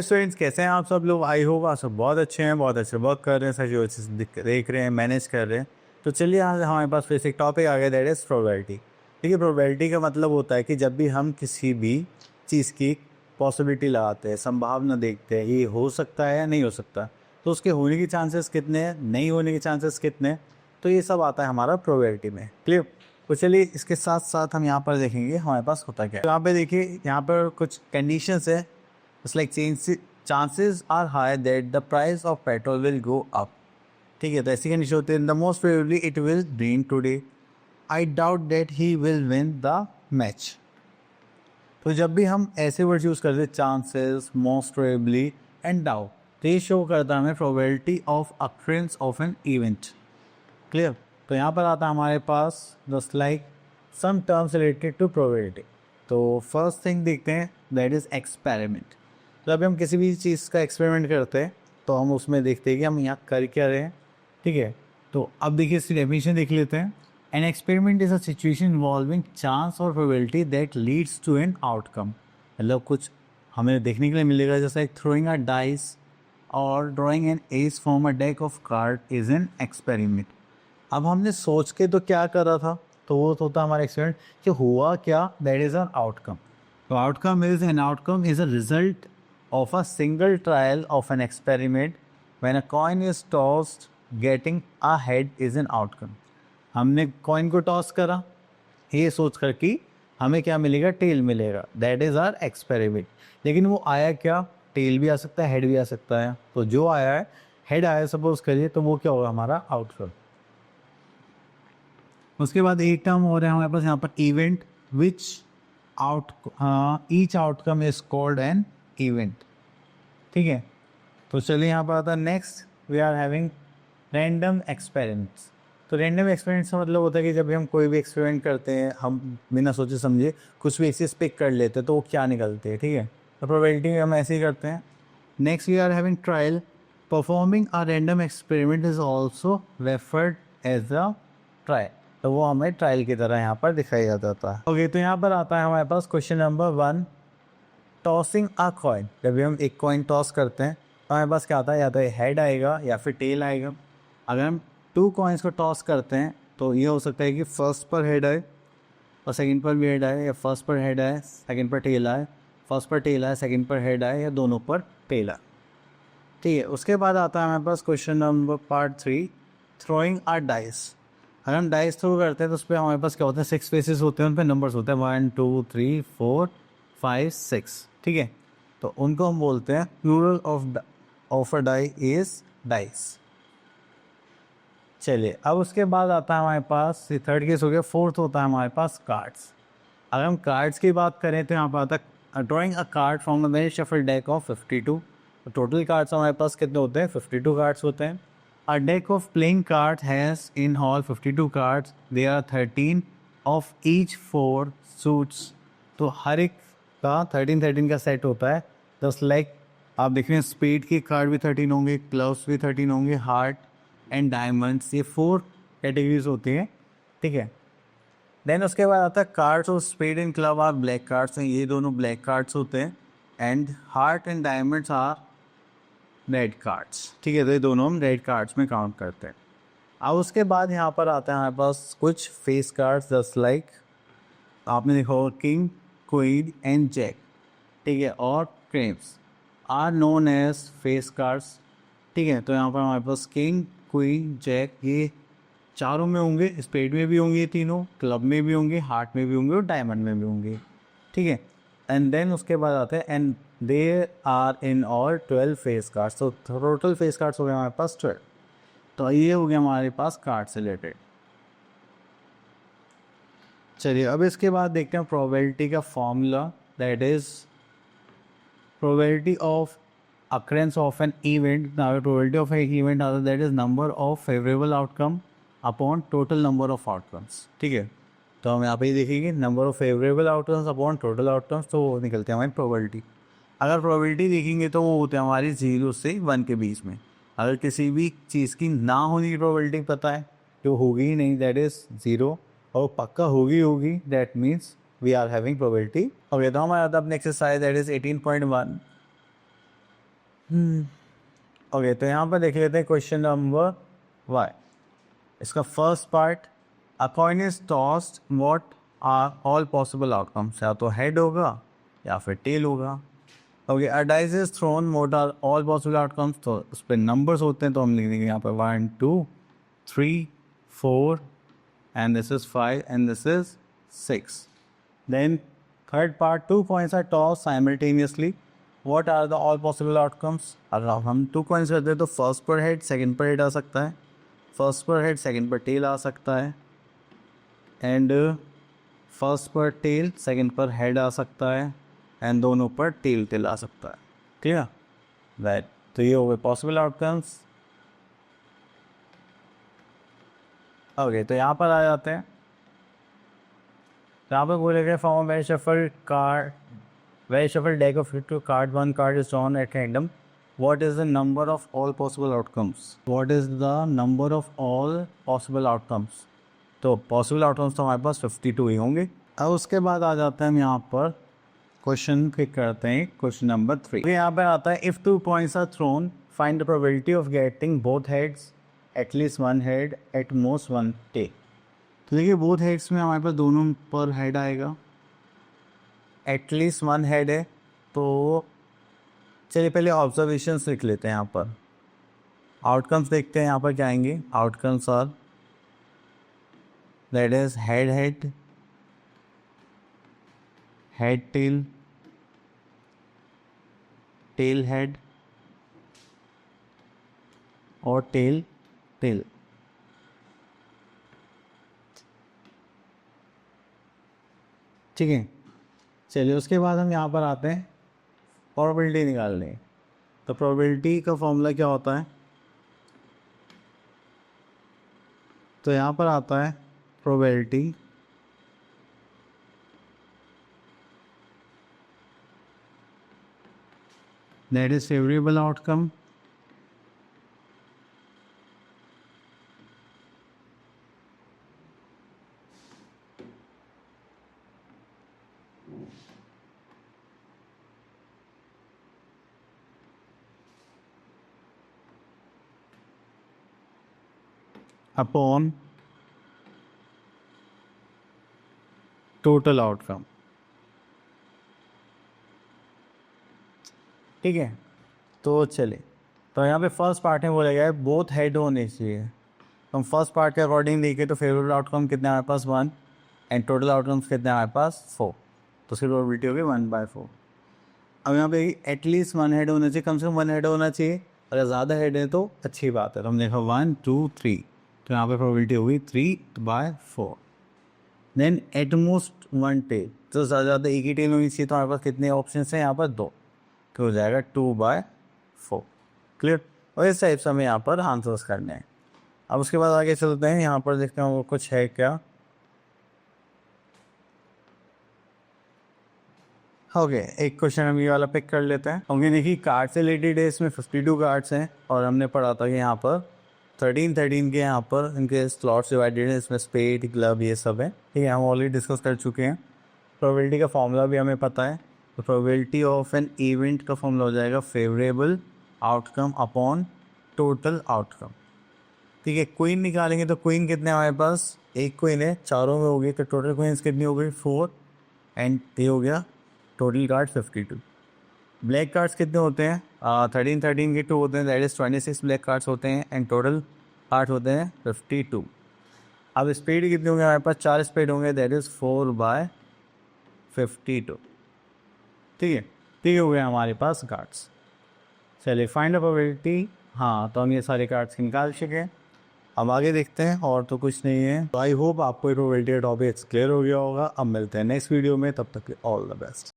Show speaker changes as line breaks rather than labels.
Students, कैसे हैं आप सब लोग? आई होप आप सब बहुत अच्छे हैं, बहुत अच्छे वर्क कर रहे हैं, सही अच्छे से देख रहे हैं, मैनेज कर रहे हैं। तो चलिए आज हमारे पास फिर से एक टॉपिक आ गया, दैट इज़ प्रोबेबिलिटी। ठीक है, प्रोबेबिलिटी का मतलब होता है कि जब भी हम किसी भी चीज़ की पॉसिबिलिटी लगाते हैं, संभावना देखते हैं, ये हो सकता है या नहीं हो सकता, तो उसके होने के चांसेस कितने हैं, नहीं होने के चांसेस कितने हैं, तो ये सब आता है हमारा प्रोबेबिलिटी में। क्लियर? तो चलिए इसके साथ साथ हम यहाँ पर देखेंगे हमारे पास होता क्या है। तो यहाँ पे देखिए, यहाँ पर कुछ कंडीशंस है। It's like chances are high that the price of petrol will go up. ठीक है, तो ऐसी कंडीशन होती है। The most probably it will rain today. I doubt that he will win the match. तो जब भी हम ऐसे वर्ड यूज़ करते हैं, chances, most probably and doubt, तो ये शो करता है हमें probability of occurrence of an event. Clear? तो यहाँ पर आता है हमारे पास just like some terms related to probability. तो फर्स्ट थिंग देखते हैं, दैट इज़ एक्सपेरिमेंट। तो अभी हम किसी भी चीज़ का एक्सपेरिमेंट करते हैं तो हम उसमें देखते हैं कि हम यहाँ कर क्या रहे हैं। ठीक है, तो अब देखिए इसकी डेफिनेशन देख लेते हैं। An experiment is a situation involving chance और probability that leads to an outcome. मतलब कुछ हमें देखने के लिए मिलेगा, जैसे एक थ्रोइंग अ डाइस और drawing an ace from a deck of card is an experiment. अब हमने सोच के तो क्या करा था, तो वो होता हमारा एक्सपेरिमेंट कि हुआ क्या, दैट इज़ एन आउटकम। तो outcome is an outcome is a result of a single trial of an experiment when a coin is tossed, getting a head is an outcome. हमने कॉइन को toss करा ये सोच कर कि हमें क्या मिलेगा, टेल मिलेगा, दैट इज़ आर एक्सपेरिमेंट। लेकिन वो आया क्या, टेल भी आ सकता है, हेड भी आ सकता है। तो जो आया है, हेड आया सपोज करिए, तो वो क्या होगा, हमारा आउटकम। उसके बाद एक टर्म हो रहा है हमारे पास यहाँ पर, event, which out each outcome is called an event. ठीक है, तो चलिए यहाँ पर आता है next, we are having random experiments. तो रैंडम एक्सपेरिमेंट्स का मतलब होता है कि जब भी हम कोई भी एक्सपेरिमेंट करते हैं, हम बिना सोचे समझे कुछ भी एक चीज़ पिक कर लेते हैं, तो वो क्या निकलते हैं। ठीक है, तो प्रोबेबिलिटी में हम ऐसे ही करते हैं। Next we are having trial. Performing a random experiment is also referred as a trial. तो वो हमें ट्रायल की तरह यहाँ पर दिखाया जाता है। ओके, तो यहाँ पर आता है हमारे पास question number 1, tossing a coin. जब भी हम एक कॉइन टॉस करते हैं तो हमारे पास क्या आता है, या तो हेड आएगा या फिर टेल आएगा। अगर हम 2 कॉइन्स को टॉस करते हैं तो ये हो सकता है कि फर्स्ट पर हेड आए और सेकंड पर भी हेड आए, या फर्स्ट पर हेड आए सेकंड पर टेल आए, फर्स्ट पर टेल आए सेकंड पर हेड आए, या दोनों पर टेल आए। ठीक है, उसके बाद आता है हमारे पास question number part 3, throwing a dice. अगर हम डाइस थ्रो करते हैं तो उस पर हमारे पास क्या होता है, 6 फेसेस होते हैं, उन पर नंबर्स होते हैं 1 2 3 4 5 6। ठीक है, तो उनको हम बोलते हैं plural of a die is dice. चलिए, अब उसके बाद आता है हमारे पास, ये थर्ड केस हो गया। फोर्थ होता है हमारे पास कार्ड्स। अगर हम कार्ड्स की बात करें तो यहाँ पर आता है drawing a card from the very shuffle deck of 52। तो टोटल कार्ड्स हमारे पास कितने होते हैं, 52 कार्ड्स होते हैं। A deck of playing card has in all 52 cards, they are 13 of each 4 suits. तो हर एक का 13 का सेट होता है। जस्ट लाइक आप देख रहे हैं, स्पेड के कार्ड भी 13 होंगे, क्लब्स भी 13 होंगे, हार्ट एंड डायमंड्स, ये 4 कैटेगरीज होती हैं। ठीक है, देन उसके बाद आता है cards of spade and club are black cards हैं, ये दोनों ब्लैक कार्ड्स होते हैं। And heart and diamonds are red cards. ठीक है, तो ये दोनों हम रेड कार्ड्स में काउंट करते हैं। अब उसके बाद यहाँ पर आता है हमारे पास कुछ फेस कार्ड्स, जस्ट लाइक आपने देखा होगा किंग, क्वीन एंड जैक। ठीक है, और craps are known as face cards. ठीक है, तो यहाँ पर हमारे पास किंग, क्वीन, जैक, ये चारों में होंगे, स्पेड में भी होंगे, तीनों क्लब में भी होंगे, हार्ट में भी होंगे और डायमंड में भी होंगे। ठीक है, एंड देन उसके बाद आते हैं, and they are in all 12 face cards. तो टोटल फेस कार्ड्स हो गए हमारे पास 12। तो ये हो गया हमारे पास कार्ड से रिलेटेड। चलिए, अब इसके बाद देखते हैं प्रोबेबिलिटी का formula, that is probability of occurrence of an event. Now probability of an event that is number of favorable outcome upon total number of outcomes. ठीक है, तो हम यहाँ पे ही देखेंगे number of favourable outcomes upon total outcomes, तो वो निकलते हैं हमारी प्रोबेबिलिटी। अगर प्रोबेबिलिटी देखेंगे तो वो होते हैं हमारी 0 से 1 के बीच में। अगर किसी भी चीज़ की ना होने की प्रोबेबिलिटी पता है, जो होगी ही नहीं, दैट इज़ 0, और पक्का होगी, that means we are having probability. Okay, तो हमारा अब next exercise that is 18.1। Okay, तो यहाँ पर देख लेते हैं क्वेश्चन नंबर वाई। इसका first part, a coin is tossed, what are all possible outcomes. या तो हेड होगा या फिर टेल होगा। Okay, a dice is thrown, what are all possible outcomes. तो उस पर नंबर्स होते हैं, तो हम लिख देंगे यहाँ पर 1 2 3 4 and this is 5 and this is 6. Then third part, 2 coins are tossed simultaneously. What are the all possible outcomes? अगर हम 2 coins करते हैं तो फर्स्ट पर हेड सेकंड पर हेड आ सकता है, फर्स्ट पर हेड सेकंड पर टेल आ सकता है, एंड फर्स्ट पर टेल सेकंड पर हेड आ सकता है, एंड दोनों पर टेल आ सकता है। ठीक है, राइट। तो ये हो गए पॉसिबल आउटकम्स। ओके, तो यहाँ पर आ जाते हैं। यहाँ पर बोलेगा form very shuffle card, very shuffle deck of 52 card, 1 card is drawn at random. What is the number of all possible outcomes? What is the number of all possible outcomes? तो possible outcomes तो हमारे पास 52 ही होंगे। अब उसके बाद आ जाते हैं हम यहाँ पर क्वेश्चन क्लिक करते हैं, क्वेश्चन नंबर 3। यहाँ पर आता है if 2 coins are thrown, find the probability of getting both heads, at least 1 head, at most 1 tail. तो देखिए बोथ हेड्स में हमारे पास दोनों पर हेड आएगा, एटलीस्ट 1 हेड है। तो चलिए पहले ऑब्जर्वेशंस लिख लेते हैं यहाँ पर, आउटकम्स देखते हैं यहाँ पर क्या आएंगे। Outcomes are that is head head, head tail, tail head और टेल टेल। ठीक है, चलिए उसके बाद हम यहाँ पर आते हैं प्रोबेबिलिटी निकालने। तो प्रोबेबिलिटी का फॉर्मूला क्या होता है? तो यहाँ पर आता है probability that is favourable outcome upon total outcome. ठीक है, तो चले, तो यहाँ पे फर्स्ट पार्ट में बोला गया है बोथ हेड होने चाहिए। तो हम फर्स्ट पार्ट के अकॉर्डिंग देखें तो फेवरेबल आउटकम कितने हमारे पास 1, एंड टोटल आउटकम्स कितने हमारे पास 4। तो उसकी प्रोबेबिलिटी होगी 1/4। अब यहाँ पे एटलीस्ट 1 हेड होना चाहिए, कम से कम 1 हेड होना चाहिए। अगर ज़्यादा हेड है तो अच्छी बात है। तो हम देखा 1 2 3, तो यहाँ पे प्रोबेबिलिटी होगी 3/4। देन एट मोस्ट 1 टेल, तो ज़्यादा एक ही टेल होनी चाहिए। तो हमारे पास कितने ऑप्शन हैं यहाँ पर? 2, तो हो जाएगा 2/4। क्लियर? और इस टाइप से हमें यहाँ पर आंसर्स करने हैं। अब उसके बाद आगे चलते हैं, यहाँ पर देखते हैं वो कुछ है क्या। ओके, एक क्वेश्चन हम ये वाला पिक कर लेते हैं। ओके, देखिए कार्ड से रिलेटेड है, इसमें 52 कार्ड्स हैं और हमने पढ़ा था कि यहाँ पर 13 के यहाँ पर इनके स्लॉट्स डिवाइडेड हैं। इसमें स्पेड, ग्लव, ये सब है। ठीक है, हम ऑलरेडी डिस्कस कर चुके हैं। प्रोबेबिलिटी का फॉर्मूला भी हमें पता है। तो प्रोबेबिलिटी ऑफ एन इवेंट का फॉर्मूला हो जाएगा favourable outcome upon total outcome. ठीक है, क्वीन निकालेंगे तो क्वीन कितने हमारे पास? एक क्वीन है, चारों में होगी, तो टोटल क्वींस कितनी हो गई? 4, एंड ये हो गया टोटल कार्ड 52। ब्लैक कार्ड्स कितने होते हैं? 13 के 2 होते हैं, दैट इज 26 ब्लैक कार्ड्स होते हैं, एंड टोटल कार्ड होते हैं 52। अब स्पीड कितने होंगे हमारे पास? 4 स्पीड होंगे, दैट इज 4/52। ठीक है, ठीक हो गया हमारे पास कार्ड्स। चलिए फाइंड द प्रोबेबिलिटी। हाँ, तो हम ये सारे कार्ड्स निकाल चुके हैं। अब आगे देखते हैं, और तो कुछ नहीं है। तो आई होप आपको प्रोबेबिलिटी का टॉपिक क्लियर हो गया होगा। अब मिलते हैं नेक्स्ट वीडियो में, तब तक ऑल द बेस्ट।